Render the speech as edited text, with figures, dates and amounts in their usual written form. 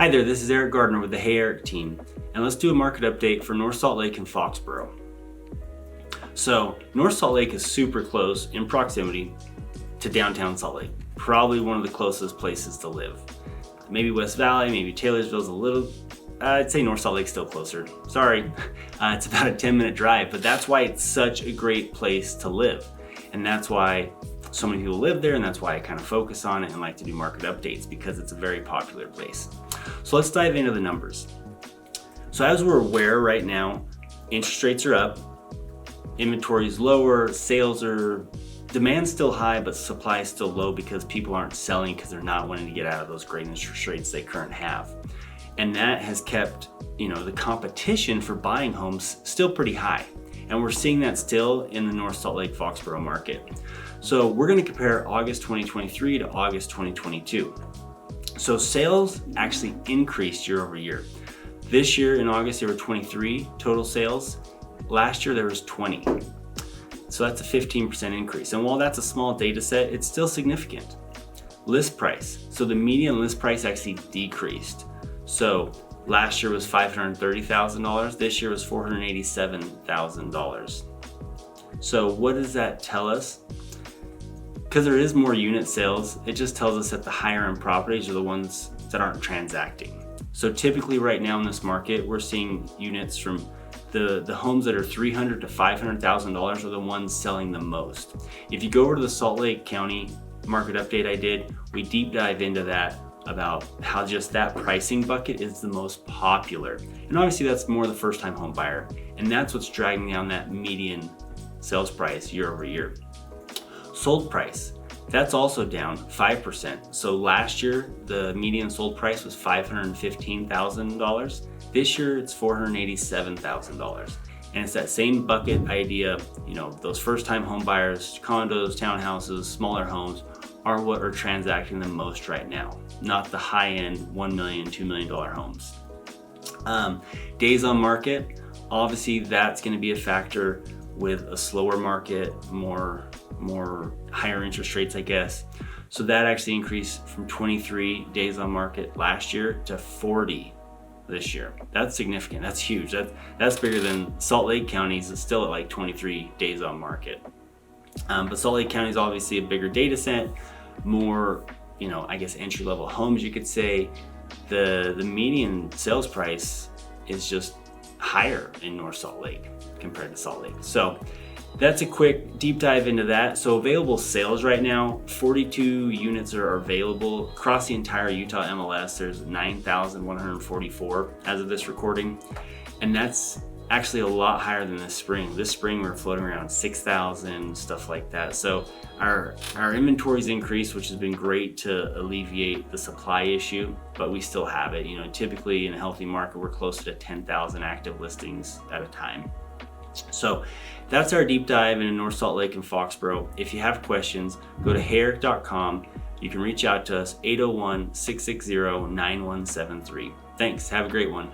Hi there, this is Eric Gardiner with the Hey Eric team, and let's do a market update for North Salt Lake and Foxboro. So North Salt Lake is super close in proximity to downtown Salt Lake, probably one of the closest places to live. Maybe West Valley, maybe Taylorsville's a little, I'd say North Salt Lake's still closer. Sorry, it's about a 10-minute drive, but that's why it's such a great place to live. And that's why so many people live there, and that's why I kind of focus on it and like to do market updates, because it's a very popular place. So let's dive into the numbers. So as we're aware right now, interest rates are up, inventory is lower, demand's still high, but supply is still low because people aren't selling because they're not wanting to get out of those great interest rates they currently have. And that has kept, the competition for buying homes still pretty high. And we're seeing that still in the North Salt Lake Foxboro market. So we're going to compare August 2023 to August 2022. So sales actually increased year over year. This year in August, there were 23 total sales. Last year, there was 20. So that's a 15% increase. And while that's a small data set, it's still significant. List price. So the median list price actually decreased. So last year was $530,000. This year was $487,000. So what does that tell us? Because there is more unit sales, it just tells us that the higher end properties are the ones that aren't transacting. So typically right now in this market, we're seeing units from the homes that are $300,000 to $500,000 are the ones selling the most. If you go over to the Salt Lake County market update I did, we deep dive into that about how just that pricing bucket is the most popular. And obviously that's more the first time home buyer. And that's what's dragging down that median sales price year over year. Sold price, that's also down 5%. So last year, the median sold price was $515,000. This year, it's $487,000. And it's that same bucket idea, those first-time home buyers, condos, townhouses, smaller homes are what are transacting the most right now, not the high-end $1 million, $2 million homes. Days on market, obviously that's gonna be a factor with a slower market, more higher interest rates, I guess. So that actually increased from 23 days on market last year to 40 this year. That's significant, that's huge. That's bigger than Salt Lake County's is still at like 23 days on market. But Salt Lake County is obviously a bigger data set, more, I guess entry-level homes you could say. The median sales price is just higher in North Salt Lake compared to Salt Lake. So that's a quick deep dive into that. So available sales right now, 42 units are available across the entire Utah MLS. There's 9,144 as of this recording. And that's actually a lot higher than this spring. This spring we're floating around 6,000, stuff like that. So our inventory's increased, which has been great to alleviate the supply issue, but we still have it. Typically in a healthy market, we're closer to 10,000 active listings at a time. So that's our deep dive into North Salt Lake and Foxboro. If you have questions, go to heyeric.com. You can reach out to us, 801-660-9173. Thanks, have a great one.